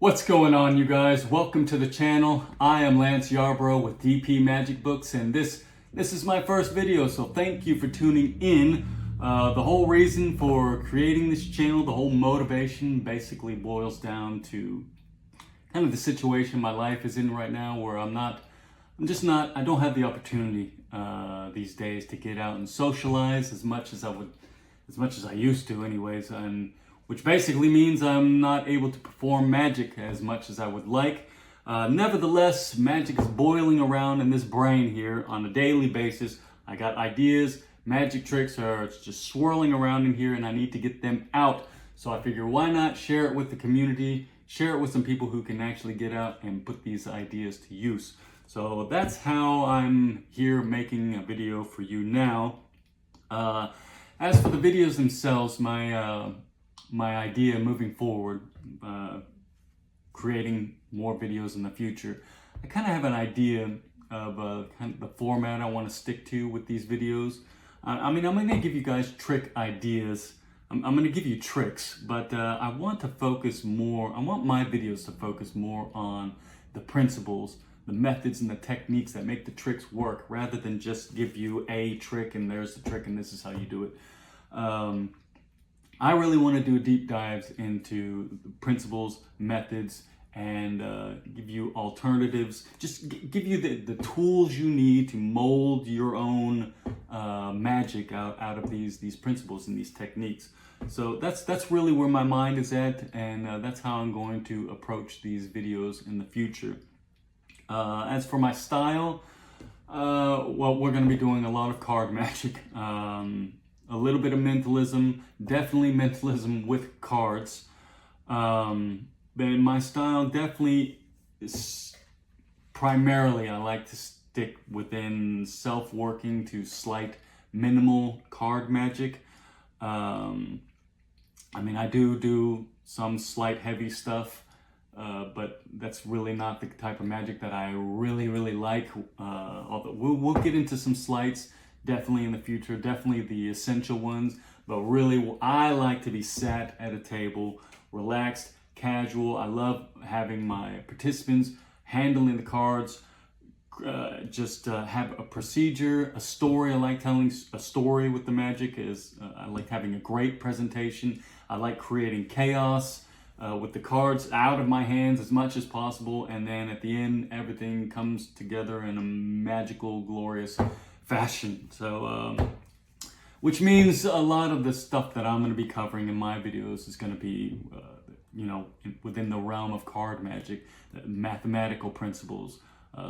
What's going on, you guys? Welcome to the channel. I am Lance Yarbrough with DP Magic Books, and this is my first video, so thank you for tuning in. The whole reason for creating this channel, the whole motivation basically boils down to kind of the situation my life is in right now, where I don't have the opportunity these days to get out and socialize as much as I used to anyways, and which basically means I'm not able to perform magic as much as I would like. Nevertheless, magic is boiling around in this brain here on a daily basis. I got ideas, magic tricks are just swirling around in here, and I need to get them out. So I figure, why not share it with the community, share it with some people who can actually get out and put these ideas to use. So that's how I'm here making a video for you now. As for the videos themselves, my idea moving forward, creating more videos in the future, I kind of have an idea of kind of the format I want to stick to with these videos. I'm going to give you guys trick ideas. I'm going to give you tricks, but I want my videos to focus more on the principles, the methods, and the techniques that make the tricks work, rather than just give you a trick and there's the trick and this is how you do it. I really want to do deep dives into principles, methods, and give you alternatives. Just give you the tools you need to mold your own magic out of these principles and these techniques. So that's really where my mind is at, and that's how I'm going to approach these videos in the future. As for my style, well, we're going to be doing a lot of card magic. A little bit of mentalism, definitely mentalism with cards. But my style definitely is primarily, I like to stick within self-working to slight minimal card magic. I do some slight heavy stuff, but that's really not the type of magic that I really like. Although we'll get into some slights definitely in the future, definitely the essential ones, but really I like to be sat at a table, relaxed, casual. I love having my participants handling the cards, have a procedure, a story. I like telling a story with the magic. I like having a great presentation. I like creating chaos with the cards out of my hands as much as possible, and then at the end everything comes together in a magical, glorious fashion. So which means a lot of the stuff that I'm going to be covering in my videos is going to be within the realm of card magic, mathematical principles,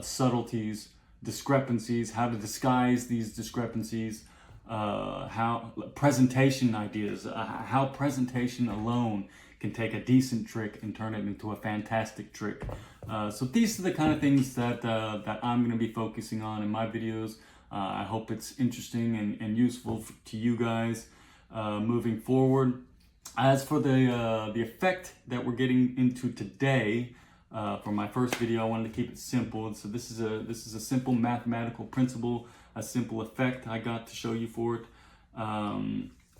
subtleties, discrepancies, how to disguise these discrepancies, how presentation ideas, how presentation alone can take a decent trick and turn it into a fantastic trick. So these are the kind of things that I'm going to be focusing on in my videos. I hope it's interesting and useful to you guys moving forward. As for the effect that we're getting into today, for my first video, I wanted to keep it simple. So this is a simple mathematical principle, a simple effect I got to show you for it.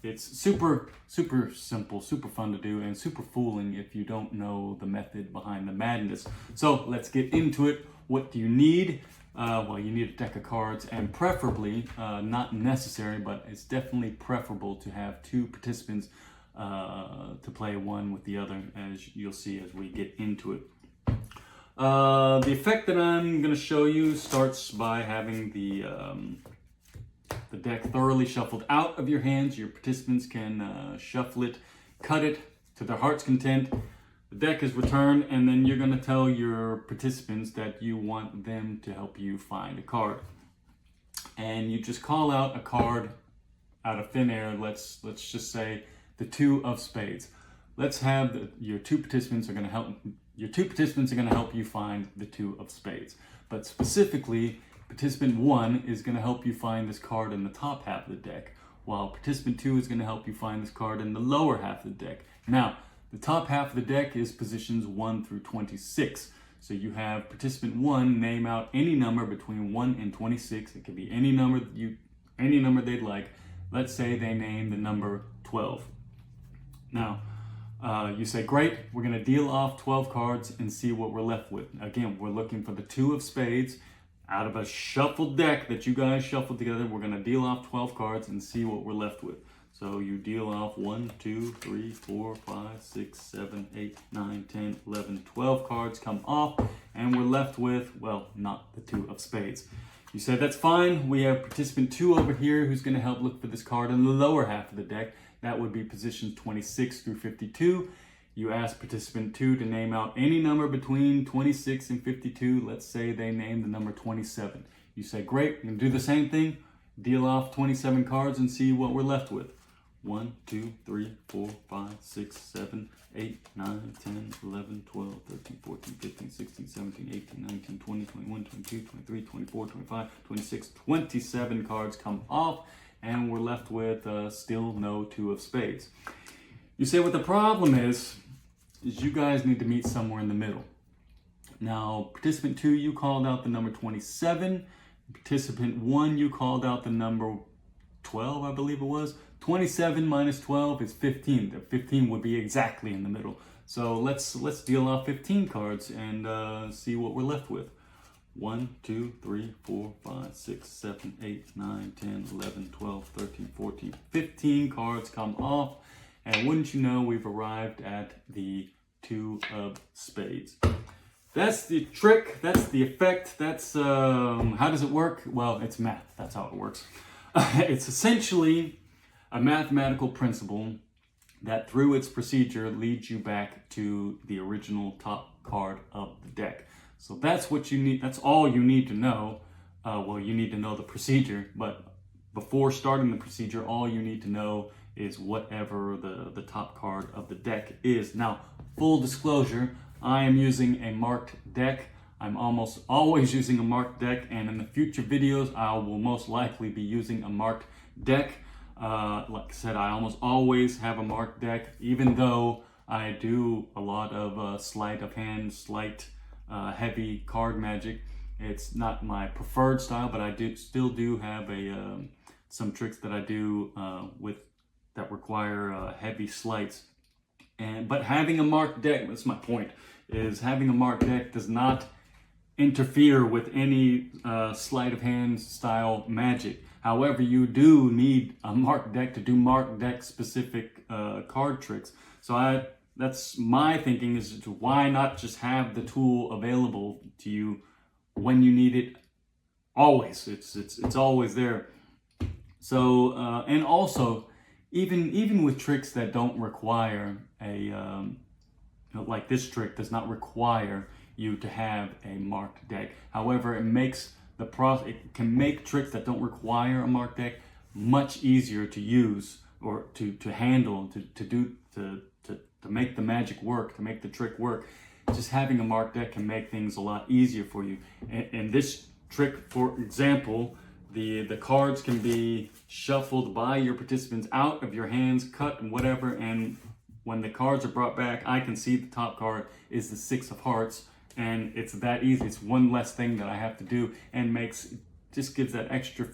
It's super simple, super fun to do, and super fooling if you don't know the method behind the madness. So let's get into it. What do you need? Well, you need a deck of cards, and preferably, not necessary, but it's definitely preferable to have two participants to play one with the other, as you'll see as we get into it. The effect that I'm going to show you starts by having the deck thoroughly shuffled out of your hands. Your participants can shuffle it, cut it to their heart's content. The deck is returned, and then you're going to tell your participants that you want them to help you find a card. And you just call out a card out of thin air. Let's just say the 2 of spades. Let's have your two participants are going to help you find the 2 of spades. But specifically, participant 1 is going to help you find this card in the top half of the deck, while participant 2 is going to help you find this card in the lower half of the deck. Now, the top half of the deck is positions 1 through 26. So you have participant 1 name out any number between 1 and 26. It can be any number they'd like. Let's say they name the number 12. Now, You say, great, we're going to deal off 12 cards and see what we're left with. Again, we're looking for the 2 of spades. Out of a shuffled deck that you guys shuffled together, we're going to deal off 12 cards and see what we're left with. So you deal off 1, 2, 3, 4, 5, 6, 7, 8, 9, 10, 11, 12 cards come off, and we're left with, well, not the 2 of spades. You said, that's fine. We have participant 2 over here who's going to help look for this card in the lower half of the deck. That would be positions 26 through 52. You ask participant 2 to name out any number between 26 and 52. Let's say they name the number 27. You say, great, we're going to do the same thing. Deal off 27 cards and see what we're left with. 1, 2, 3, 4, 5, 6, 7, 8, 9, 10, 11, 12, 13, 14, 15, 16, 17, 18, 19, 20, 21, 22, 23, 24, 25, 26, 27 cards come off, and we're left with still no 2 of spades. You say what the problem is you guys need to meet somewhere in the middle. Now, participant 2, you called out the number 27. Participant 1, you called out the number 12, I believe it was. 27 minus 12 is 15. The 15 would be exactly in the middle. So let's deal off 15 cards and see what we're left with. 1, 2, 3, 4, 5, 6, 7, 8, 9, 10, 11, 12, 13, 14, 15 cards come off. And wouldn't you know, we've arrived at the 2 of spades. That's the trick, that's the effect, that's, how does it work? Well, it's math, that's how it works. It's essentially a mathematical principle that through its procedure leads you back to the original top card of the deck. So that's what you need, that's all you need to know. Well, you need to know the procedure, but before starting the procedure, all you need to know is whatever the top card of the deck is. Now, full disclosure, I am using a marked deck. I'm almost always using a marked deck, and in the future videos, I will most likely be using a marked deck. Like I said, I almost always have a marked deck, even though I do a lot of sleight of hand, heavy card magic. It's not my preferred style, but I still do have some tricks that I do that require heavy sleights. But having a marked deck, that's my point, is having a marked deck does not interfere with any sleight of hand style magic. However, you do need a marked deck to do marked deck specific card tricks. So that's my thinking, is to why not just have the tool available to you when you need it always. It's always there. So and also even with tricks that don't require like this trick does not require you to have a marked deck. However, it can make tricks that don't require a marked deck much easier to use or to handle, to make the magic work, to make the trick work. Just having a marked deck can make things a lot easier for you. And this trick, for example, the cards can be shuffled by your participants out of your hands, cut and whatever, and when the cards are brought back, I can see the top card is the 6 of hearts, and it's that easy. It's one less thing that I have to do, and just gives that extra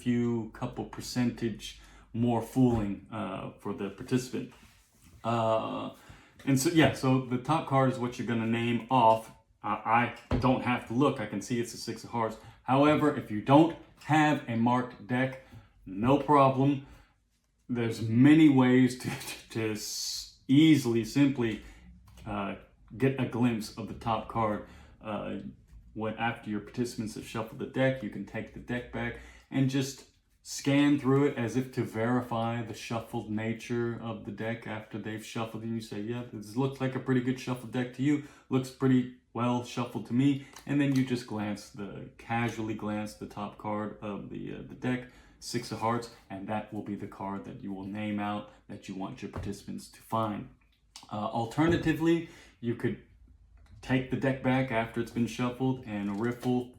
couple percentage more fooling for the participant. And so, yeah, so the top card is what you're going to name off. I don't have to look. I can see it's a 6 of hearts. However, if you don't have a marked deck, no problem. There's many ways to easily, simply get a glimpse of the top card. After your participants have shuffled the deck, you can take the deck back and just scan through it as if to verify the shuffled nature of the deck after they've shuffled. And you say, yeah, this looks like a pretty good shuffled deck to you. Looks pretty well shuffled to me. And then you just casually glance the top card of the deck, 6 of hearts, and that will be the card that you will name out that you want your participants to find. Alternatively, you could take the deck back after it's been shuffled and riffle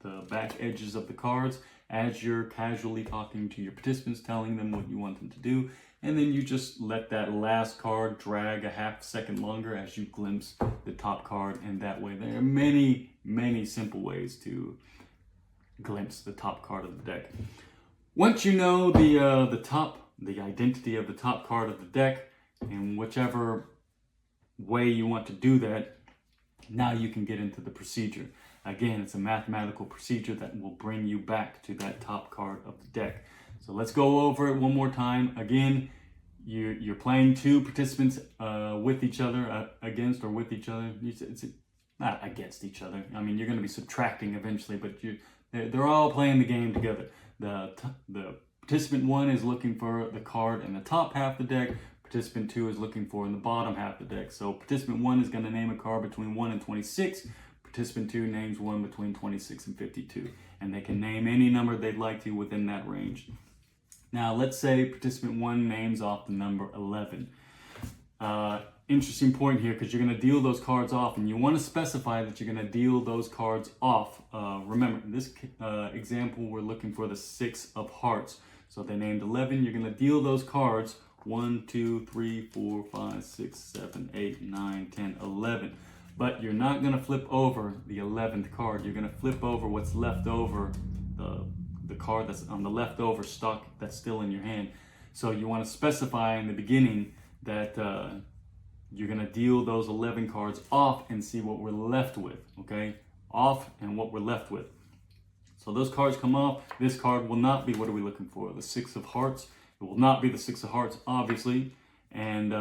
the back edges of the cards as you're casually talking to your participants, telling them what you want them to do, and then you just let that last card drag a half second longer as you glimpse the top card, and that way there are many, many simple ways to glimpse the top card of the deck. Once you know the identity of the top card of the deck, and whichever way you want to do that, now you can get into the procedure. Again, it's a mathematical procedure that will bring you back to that top card of the deck. So let's go over it one more time. Again, you're playing two participants with each other, against or with each other. It's not against each other. I mean, you're going to be subtracting eventually, but they're all playing the game together. The participant 1 is looking for the card in the top half of the deck. Participant 2 is looking for in the bottom half of the deck. So participant 1 is going to name a card between 1 and 26. Participant 2 names one between 26 and 52. And they can name any number they'd like to within that range. Now, let's say participant 1 names off the number 11. Interesting point here, because you're going to deal those cards off, and you want to specify that you're going to deal those cards off. Remember, in this example, we're looking for the 6 of hearts. So they named 11. You're going to deal those cards 1, 2, 3, 4, 5, 6, 7, 8, 9, 10, 11. But you're not going to flip over the 11th card. You're going to flip over what's left over, the card that's on the leftover stock that's still in your hand. So you want to specify in the beginning that you're going to deal those 11 cards off and see what we're left with, okay? Off and what we're left with. So those cards come off. This card will not be, what are we looking for? The 6 of hearts. It will not be the 6 of hearts, obviously. And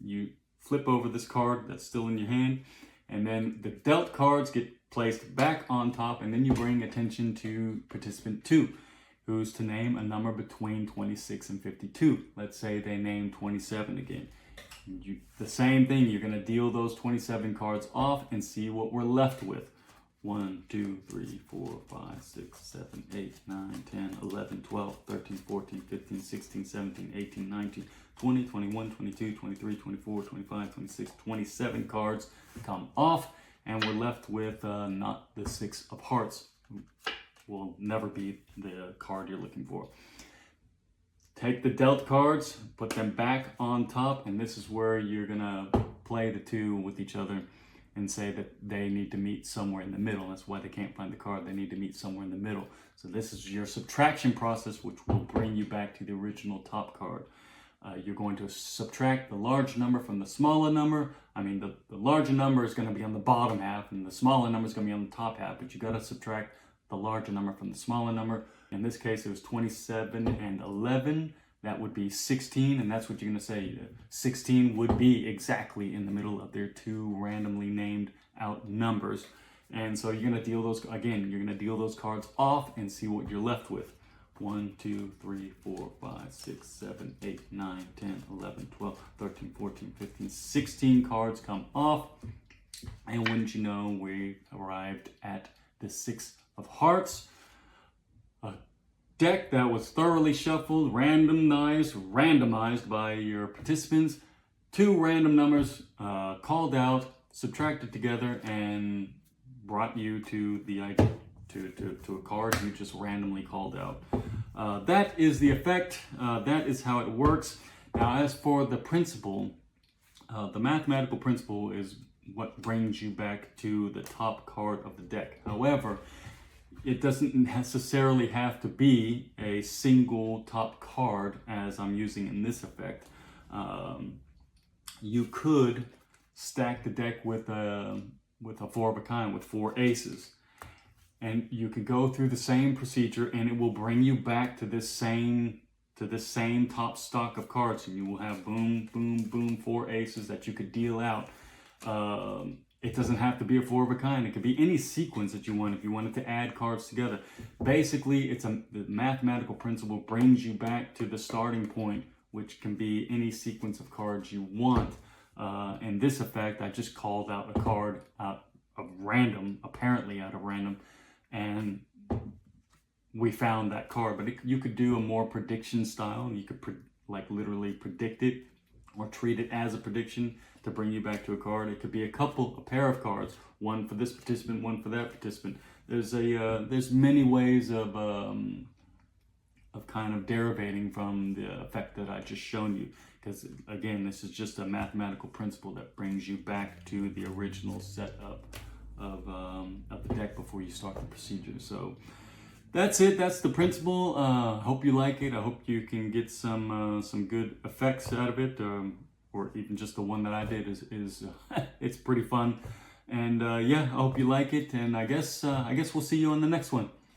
you flip over this card that's still in your hand. And then the dealt cards get placed back on top. And then you bring attention to participant 2, who's to name a number between 26 and 52. Let's say they name 27 again. The same thing, you're going to deal those 27 cards off and see what we're left with. 1, 2, 3, 4, 5, 6, 7, 8, 9, 10, 11, 12, 13, 14, 15, 16, 17, 18, 19, 20, 21, 22, 23, 24, 25, 26, 27 cards come off, and we're left with not the 6 of hearts. Will never be the card you're looking for. Take the dealt cards, put them back on top, and this is where you're gonna play the two with each other and say that they need to meet somewhere in the middle. That's why they can't find the card. They need to meet somewhere in the middle. So this is your subtraction process, which will bring you back to the original top card. You're going to subtract the large number from the smaller number. I mean, the larger number is going to be on the bottom half, and the smaller number is going to be on the top half, but you got to subtract the larger number from the smaller number. In this case, it was 27 and 11. That would be 16, and that's what you're going to say. 16 would be exactly in the middle of their two randomly named out numbers. And so you're going to deal those, again, you're going to deal those cards off and see what you're left with. 1, 2, 3, 4, 5, 6, 7, 8, 9, 10, 11, 12, 13, 14, 15, 16 cards come off. And wouldn't you know, we arrived at the 6 of hearts. A deck that was thoroughly shuffled, randomized by your participants. 2 random numbers called out, subtracted together, and brought you to the idea. To a card you just randomly called out. That is the effect. That is how it works. Now, as for the principle, the mathematical principle is what brings you back to the top card of the deck. However, it doesn't necessarily have to be a single top card as I'm using in this effect. You could stack the deck with a 4 of a kind, with 4 aces. And you can go through the same procedure, and it will bring you back to this same top stock of cards, and you will have boom, boom, boom, 4 aces that you could deal out. It doesn't have to be a 4 of a kind. It could be any sequence that you want if you wanted to add cards together. Basically, the mathematical principle brings you back to the starting point, which can be any sequence of cards you want. In this effect, I just called out a card out of random, apparently out of random, and we found that card. But you could do a more prediction style. You could literally predict it or treat it as a prediction to bring you back to a card. It could be a pair of cards, one for this participant, one for that participant. There's many ways of kind of derivating from the effect that I just shown you, because again, this is just a mathematical principle that brings you back to the original setup of the deck before you start the procedure. So that's it. That's the principle. Hope you like it. I hope you can get some good effects out of it. or even just the one that I did is it's pretty fun. And yeah, I hope you like it, and I guess we'll see you on the next one.